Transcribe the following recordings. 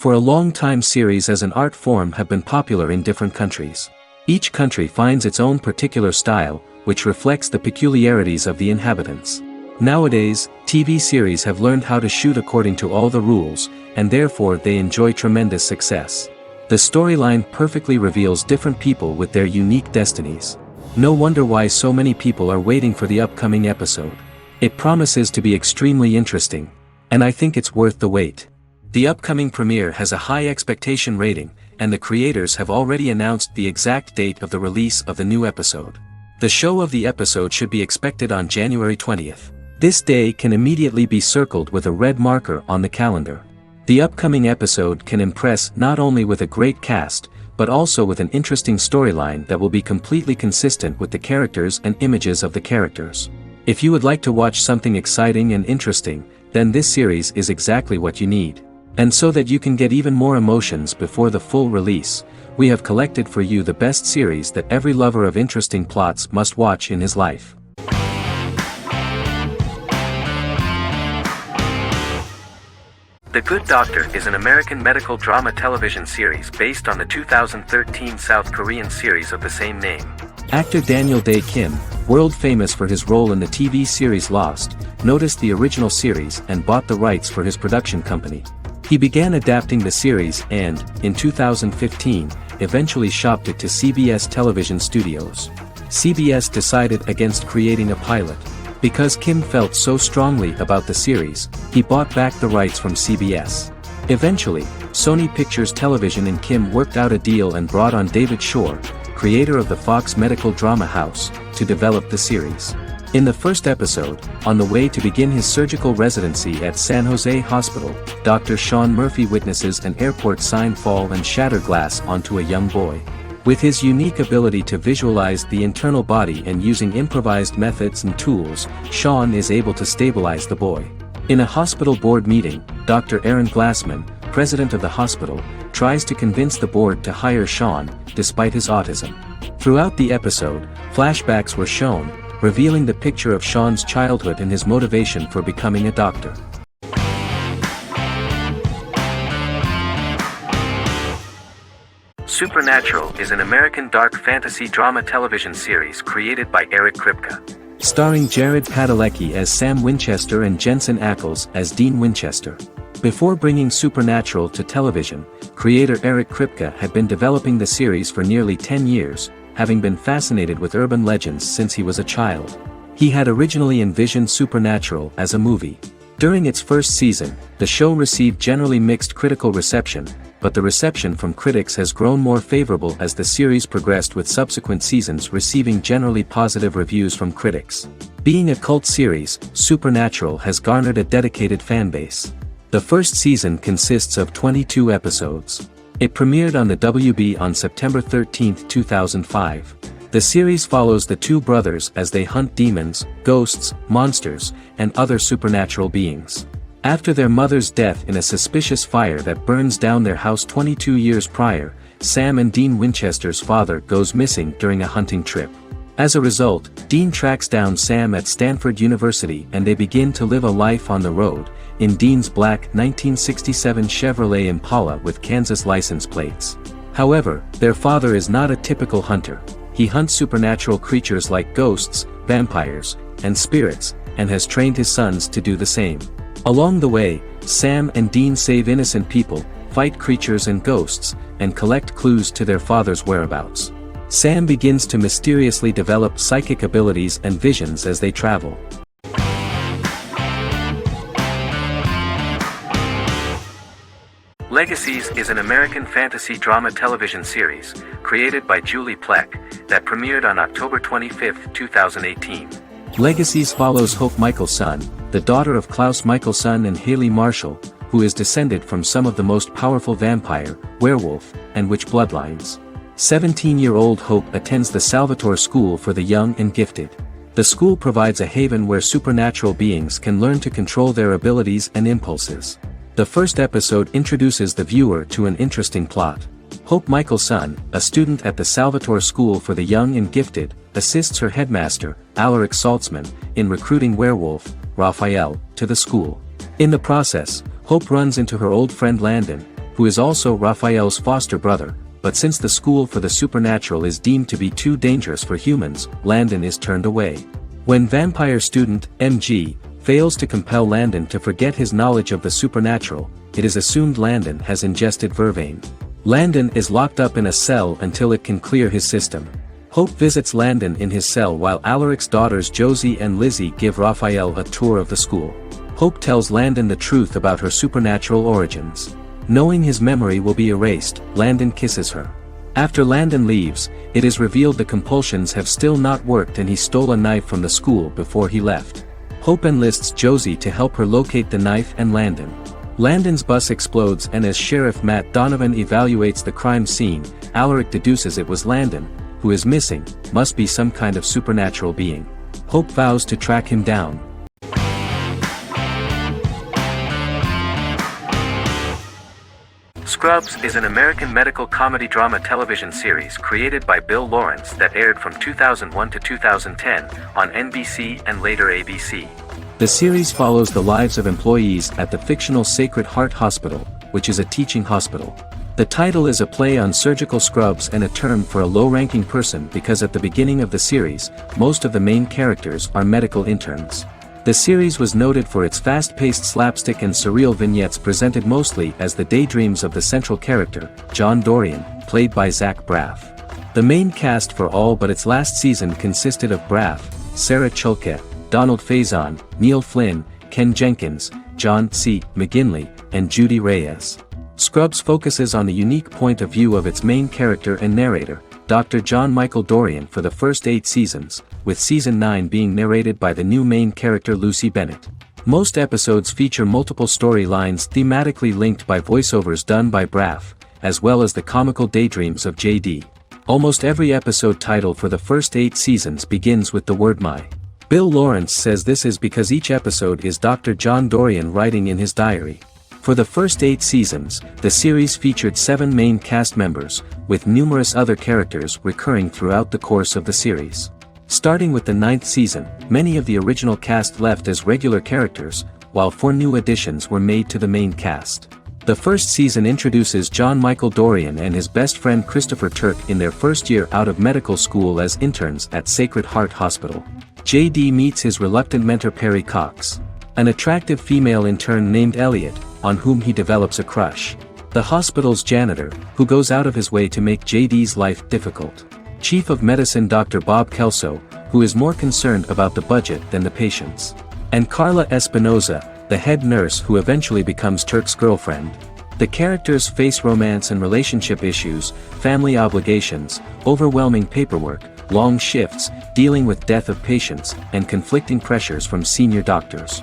For a long time series as an art form have been popular in different countries. Each country finds its own particular style, which reflects the peculiarities of the inhabitants. Nowadays, TV series have learned how to shoot according to all the rules, and therefore they enjoy tremendous success. The storyline perfectly reveals different people with their unique destinies. No wonder why so many people are waiting for the upcoming episode. It promises to be extremely interesting, and I think it's worth the wait. The upcoming premiere has a high expectation rating, and the creators have already announced the exact date of the release of the new episode. The show of the episode should be expected on January 20th. This day can immediately be circled with a red marker on the calendar. The upcoming episode can impress not only with a great cast, but also with an interesting storyline that will be completely consistent with the characters and images of the characters. If you would like to watch something exciting and interesting, then this series is exactly what you need. And so that you can get even more emotions before the full release, we have collected for you the best series that every lover of interesting plots must watch in his life. The Good Doctor is an American medical drama television series based on the 2013 South Korean series of the same name. Actor Daniel Dae Kim, world famous for his role in the TV series Lost, noticed the original series and bought the rights for his production company. He began adapting the series and, in 2015, eventually shopped it to CBS Television Studios. CBS decided against creating a pilot. Because Kim felt so strongly about the series, he bought back the rights from CBS. Eventually, Sony Pictures Television and Kim worked out a deal and brought on David Shore, creator of the Fox medical drama house, to develop the series. In the first episode, on the way to begin his surgical residency at San Jose Hospital, Dr. Sean Murphy witnesses an airport sign fall and shatter glass onto a young boy. With his unique ability to visualize the internal body and using improvised methods and tools, Sean is able to stabilize the boy. In a hospital board meeting, Dr. Aaron Glassman, president of the hospital, tries to convince the board to hire Sean, despite his autism. Throughout the episode, flashbacks were shown, revealing the picture of Sean's childhood and his motivation for becoming a doctor. Supernatural is an American dark fantasy drama television series created by Eric Kripke. Starring Jared Padalecki as Sam Winchester and Jensen Ackles as Dean Winchester. Before bringing Supernatural to television, creator Eric Kripke had been developing the series for nearly 10 years, having been fascinated with urban legends since he was a child. He had originally envisioned Supernatural as a movie. During its first season, the show received generally mixed critical reception, but the reception from critics has grown more favorable as the series progressed, with subsequent seasons receiving generally positive reviews from critics. Being a cult series, Supernatural has garnered a dedicated fanbase. The first season consists of 22 episodes. It premiered on the WB on September 13, 2005. The series follows the two brothers as they hunt demons, ghosts, monsters, and other supernatural beings. After their mother's death in a suspicious fire that burns down their house 22 years prior, Sam and Dean Winchester's father goes missing during a hunting trip. As a result, Dean tracks down Sam at Stanford University and they begin to live a life on the road, in Dean's black 1967 Chevrolet Impala with Kansas license plates. However, their father is not a typical hunter. He hunts supernatural creatures like ghosts, vampires, and spirits, and has trained his sons to do the same. Along the way, Sam and Dean save innocent people, fight creatures and ghosts, and collect clues to their father's whereabouts. Sam begins to mysteriously develop psychic abilities and visions as they travel. Legacies is an American fantasy drama television series, created by Julie Plec, that premiered on October 25, 2018. Legacies follows Hope Michelson, the daughter of Klaus Michelson and Haley Marshall, who is descended from some of the most powerful vampire, werewolf, and witch bloodlines. 17-year-old Hope attends the Salvatore School for the Young and Gifted. The school provides a haven where supernatural beings can learn to control their abilities and impulses. The first episode introduces the viewer to an interesting plot. Hope Michelson, a student at the Salvatore School for the Young and Gifted, assists her headmaster, Alaric Saltzman, in recruiting werewolf, Raphael, to the school. In the process, Hope runs into her old friend Landon, who is also Raphael's foster brother, but since the school for the supernatural is deemed to be too dangerous for humans, Landon is turned away. When vampire student, MG, fails to compel Landon to forget his knowledge of the supernatural, it is assumed Landon has ingested vervain. Landon is locked up in a cell until it can clear his system. Hope visits Landon in his cell while Alaric's daughters Josie and Lizzie give Raphael a tour of the school. Hope tells Landon the truth about her supernatural origins. Knowing his memory will be erased, Landon kisses her. After Landon leaves, it is revealed the compulsions have still not worked and he stole a knife from the school before he left. Hope enlists Josie to help her locate the knife and Landon. Landon's bus explodes and as Sheriff Matt Donovan evaluates the crime scene, Alaric deduces it was Landon, who is missing, must be some kind of supernatural being. Hope vows to track him down. Scrubs is an American medical comedy drama television series created by Bill Lawrence that aired from 2001 to 2010 on NBC and later ABC. The series follows the lives of employees at the fictional Sacred Heart Hospital, which is a teaching hospital. The title is a play on surgical scrubs and a term for a low-ranking person because at the beginning of the series, most of the main characters are medical interns. The series was noted for its fast-paced slapstick and surreal vignettes presented mostly as the daydreams of the central character, John Dorian, played by Zach Braff. The main cast for all but its last season consisted of Braff, Sarah Chulke, Donald Faison, Neil Flynn, Ken Jenkins, John C. McGinley, and Judy Reyes. Scrubs focuses on the unique point of view of its main character and narrator, Dr. John Michael Dorian for the first 8 seasons, with season 9 being narrated by the new main character Lucy Bennett. Most episodes feature multiple storylines thematically linked by voiceovers done by Braff, as well as the comical daydreams of JD. Almost every episode title for the first 8 seasons begins with the word my. Bill Lawrence says this is because each episode is Dr. John Dorian writing in his diary. For the first 8 seasons, the series featured 7 main cast members, with numerous other characters recurring throughout the course of the series. Starting with the 9th season, many of the original cast left as regular characters, while 4 new additions were made to the main cast. The first season introduces John Michael Dorian and his best friend Christopher Turk in their first year out of medical school as interns at Sacred Heart Hospital. JD meets his reluctant mentor Perry Cox, an attractive female intern named Elliot, on whom he develops a crush. The hospital's janitor, who goes out of his way to make JD's life difficult. Chief of Medicine Dr. Bob Kelso, who is more concerned about the budget than the patients. And Carla Espinoza, the head nurse who eventually becomes Turk's girlfriend. The characters face romance and relationship issues, family obligations, overwhelming paperwork, long shifts, dealing with death of patients, and conflicting pressures from senior doctors.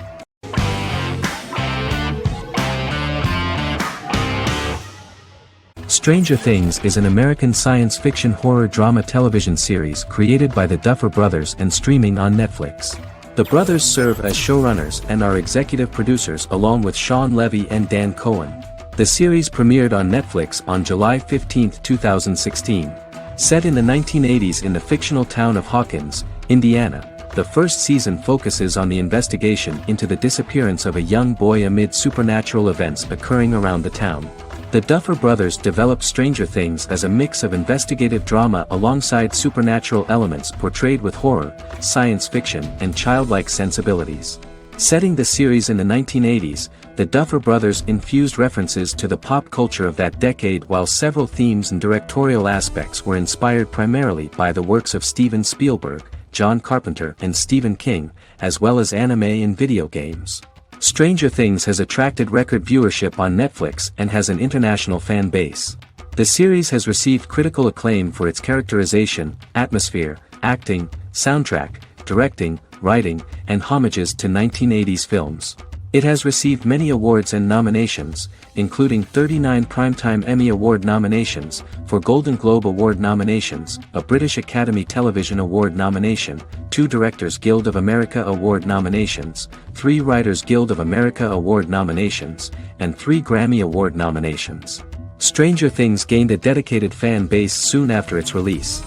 Stranger Things is an American science fiction horror drama television series created by the Duffer Brothers and streaming on Netflix. The brothers serve as showrunners and are executive producers along with Sean Levy and Dan Cohen. The series premiered on Netflix on July 15, 2016. Set in the 1980s in the fictional town of Hawkins, Indiana, the first season focuses on the investigation into the disappearance of a young boy amid supernatural events occurring around the town. The Duffer Brothers developed Stranger Things as a mix of investigative drama alongside supernatural elements portrayed with horror, science fiction, and childlike sensibilities. Setting the series in the 1980s, the Duffer Brothers infused references to the pop culture of that decade while several themes and directorial aspects were inspired primarily by the works of Steven Spielberg, John Carpenter and Stephen King, as well as anime and video games. Stranger Things has attracted record viewership on Netflix and has an international fan base. The series has received critical acclaim for its characterization, atmosphere, acting, soundtrack, directing, writing, and homages to 1980s films. It has received many awards and nominations, including 39 Primetime Emmy Award nominations, 4 Golden Globe Award nominations, a British Academy Television Award nomination, 2 Directors Guild of America Award nominations, 3 Writers Guild of America Award nominations, and 3 Grammy Award nominations. Stranger Things gained a dedicated fan base soon after its release.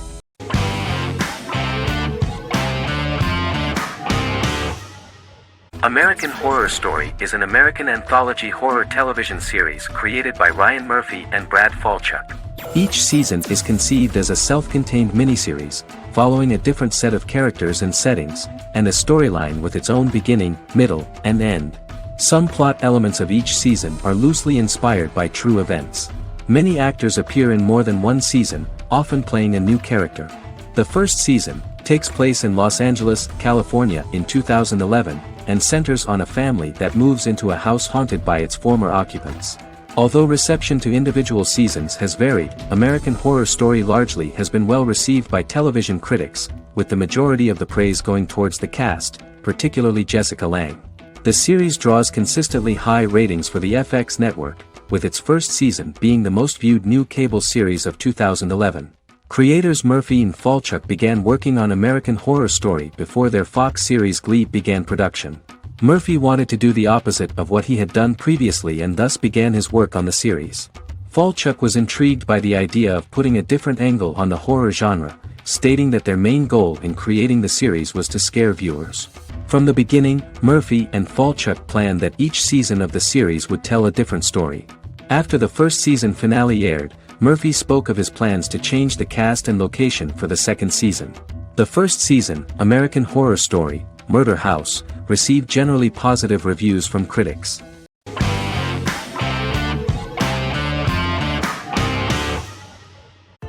American Horror Story is an American anthology horror television series created by Ryan Murphy and Brad Falchuk. Each season is conceived as a self-contained miniseries, following a different set of characters and settings, and a storyline with its own beginning, middle, and end. Some plot elements of each season are loosely inspired by true events. Many actors appear in more than one season, often playing a new character. The first season takes place in Los Angeles, California in 2011, and centers on a family that moves into a house haunted by its former occupants. Although reception to individual seasons has varied, American Horror Story largely has been well received by television critics, with the majority of the praise going towards the cast, particularly Jessica Lange. The series draws consistently high ratings for the FX network, with its first season being the most viewed new cable series of 2011. Creators Murphy and Falchuk began working on American Horror Story before their Fox series Glee began production. Murphy wanted to do the opposite of what he had done previously and thus began his work on the series. Falchuk was intrigued by the idea of putting a different angle on the horror genre, stating that their main goal in creating the series was to scare viewers. From the beginning, Murphy and Falchuk planned that each season of the series would tell a different story. After the first season finale aired, Murphy spoke of his plans to change the cast and location for the second season. The first season, American Horror Story, Murder House, received generally positive reviews from critics.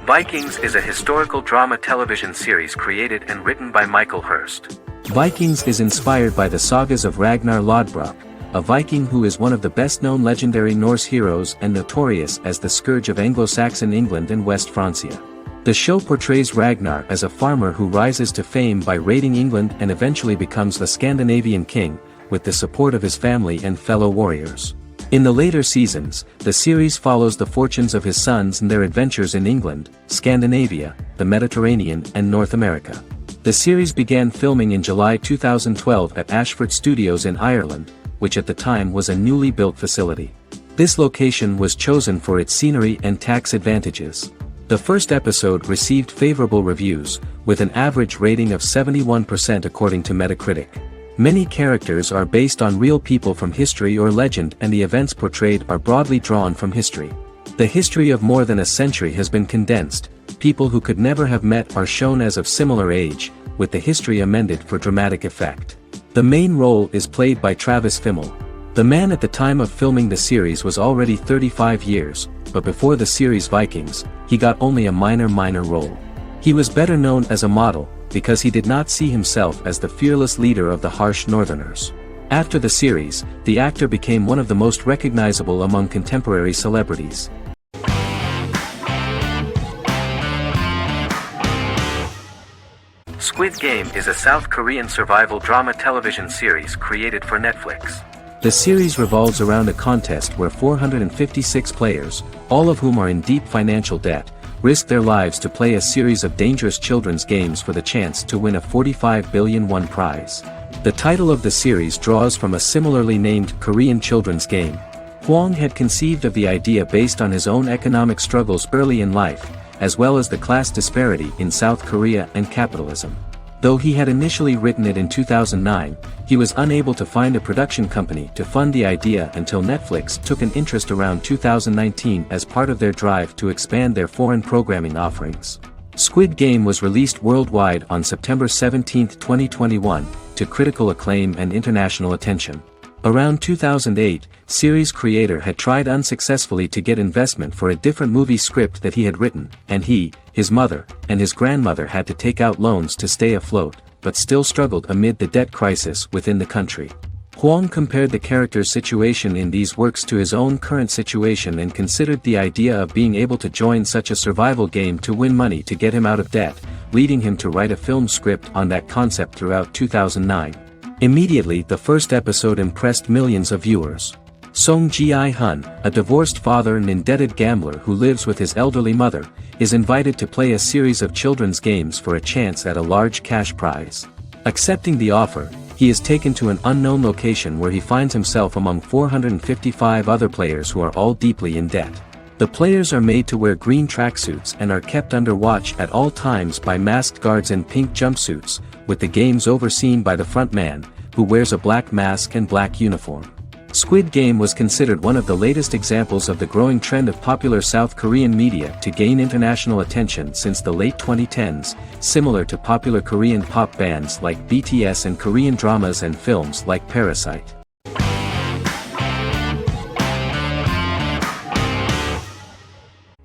Vikings is a historical drama television series created and written by Michael Hurst. Vikings is inspired by the sagas of Ragnar Lodbrok, a Viking who is one of the best-known legendary Norse heroes and notorious as the scourge of Anglo-Saxon England and West Francia. The show portrays Ragnar as a farmer who rises to fame by raiding England and eventually becomes the Scandinavian king, with the support of his family and fellow warriors. In the later seasons, the series follows the fortunes of his sons and their adventures in England, Scandinavia, the Mediterranean and North America. The series began filming in July 2012 at Ashford Studios in Ireland, which at the time was a newly built facility. This location was chosen for its scenery and tax advantages. The first episode received favorable reviews, with an average rating of 71% according to Metacritic. Many characters are based on real people from history or legend, and the events portrayed are broadly drawn from history. The history of more than a century has been condensed. People who could never have met are shown as of similar age, with the history amended for dramatic effect. The main role is played by Travis Fimmel. The man at the time of filming the series was already 35 years, but before the series Vikings, he got only a minor role. He was better known as a model, because he did not see himself as the fearless leader of the harsh Northerners. After the series, the actor became one of the most recognizable among contemporary celebrities. Squid Game is a South Korean survival drama television series created for Netflix. The series revolves around a contest where 456 players, all of whom are in deep financial debt, risk their lives to play a series of dangerous children's games for the chance to win a 45 billion won prize. The title of the series draws from a similarly named Korean children's game. Hwang had conceived of the idea based on his own economic struggles early in life, as well as the class disparity in South Korea and capitalism. Though he had initially written it in 2009, he was unable to find a production company to fund the idea until Netflix took an interest around 2019 as part of their drive to expand their foreign programming offerings. Squid Game was released worldwide on September 17, 2021, to critical acclaim and international attention. Around 2008, series creator had tried unsuccessfully to get investment for a different movie script that he had written, and he, his mother, and his grandmother had to take out loans to stay afloat, but still struggled amid the debt crisis within the country. Hwang compared the character's situation in these works to his own current situation and considered the idea of being able to join such a survival game to win money to get him out of debt, leading him to write a film script on that concept throughout 2009. Immediately, the first episode impressed millions of viewers. Song Ji-hun, a divorced father and indebted gambler who lives with his elderly mother, is invited to play a series of children's games for a chance at a large cash prize. Accepting the offer, he is taken to an unknown location where he finds himself among 455 other players who are all deeply in debt. The players are made to wear green tracksuits and are kept under watch at all times by masked guards in pink jumpsuits, with the games overseen by the front man, who wears a black mask and black uniform. Squid Game was considered one of the latest examples of the growing trend of popular South Korean media to gain international attention since the late 2010s, similar to popular Korean pop bands like BTS and Korean dramas and films like Parasite.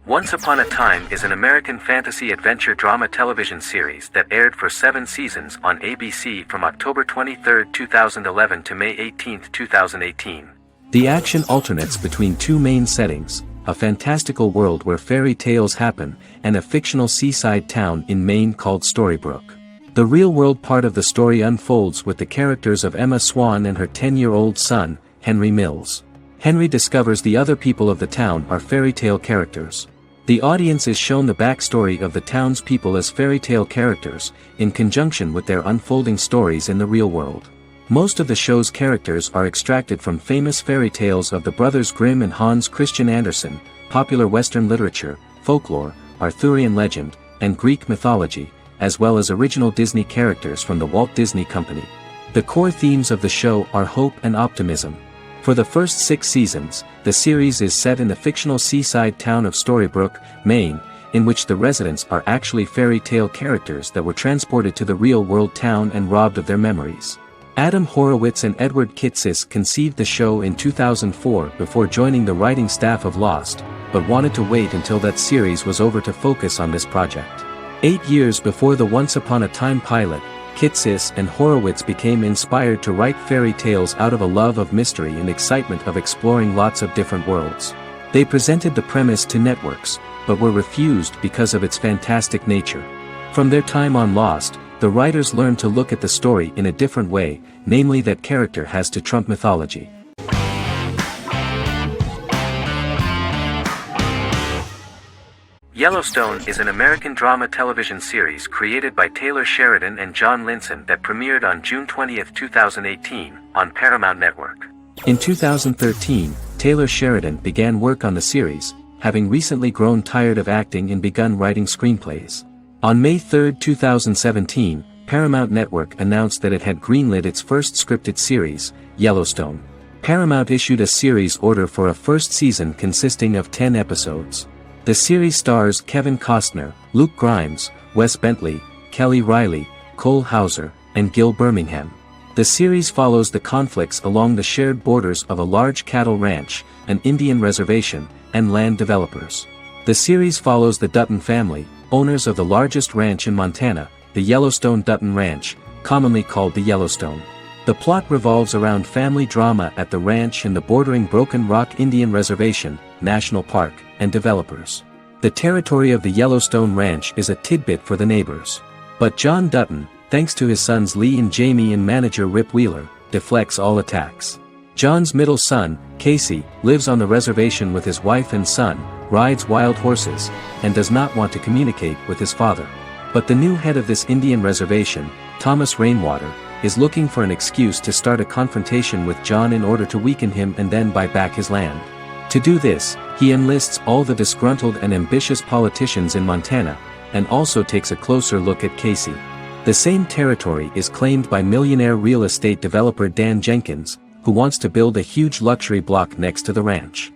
Once Upon a Time is an American fantasy adventure drama television series that aired for 7 seasons on ABC from October 23, 2011 to May 18, 2018. The action alternates between 2 main settings, a fantastical world where fairy tales happen, and a fictional seaside town in Maine called Storybrooke. The real-world part of the story unfolds with the characters of Emma Swan and her 10-year-old son, Henry Mills. Henry discovers the other people of the town are fairy tale characters. The audience is shown the backstory of the town's people as fairy tale characters, in conjunction with their unfolding stories in the real world. Most of the show's characters are extracted from famous fairy tales of the Brothers Grimm and Hans Christian Andersen, popular Western literature, folklore, Arthurian legend, and Greek mythology, as well as original Disney characters from the Walt Disney Company. The core themes of the show are hope and optimism. For the first 6 seasons, the series is set in the fictional seaside town of Storybrooke, Maine, in which the residents are actually fairy tale characters that were transported to the real-world town and robbed of their memories. Adam Horowitz and Edward Kitsis conceived the show in 2004 before joining the writing staff of Lost, but wanted to wait until that series was over to focus on this project. 8 years before the Once Upon a Time pilot, Kitsis and Horowitz became inspired to write fairy tales out of a love of mystery and excitement of exploring lots of different worlds. They presented the premise to networks, but were refused because of its fantastic nature. From their time on Lost, the writers learned to look at the story in a different way, namely that character has to trump mythology. Yellowstone is an American drama television series created by Taylor Sheridan and John Linson that premiered on June 20, 2018, on Paramount Network. In 2013, Taylor Sheridan began work on the series, having recently grown tired of acting and begun writing screenplays. On May 3, 2017, Paramount Network announced that it had greenlit its first scripted series, Yellowstone. Paramount issued a series order for a first season consisting of 10 episodes. The series stars Kevin Costner, Luke Grimes, Wes Bentley, Kelly Riley, Cole Hauser, and Gil Birmingham. The series follows the conflicts along the shared borders of a large cattle ranch, an Indian reservation, and land developers. The series follows the Dutton family, owners of the largest ranch in Montana, the Yellowstone Dutton Ranch, commonly called the Yellowstone. The plot revolves around family drama at the ranch and the bordering Broken Rock Indian Reservation, National Park, and developers. The territory of the Yellowstone Ranch is a tidbit for the neighbors. But John Dutton, thanks to his sons Lee and Jamie and manager Rip Wheeler, deflects all attacks. John's middle son, Casey, lives on the reservation with his wife and son, rides wild horses, and does not want to communicate with his father. But the new head of this Indian reservation, Thomas Rainwater, is looking for an excuse to start a confrontation with John in order to weaken him and then buy back his land. To do this, he enlists all the disgruntled and ambitious politicians in Montana, and also takes a closer look at Casey. The same territory is claimed by millionaire real estate developer Dan Jenkins, who wants to build a huge luxury block next to the ranch.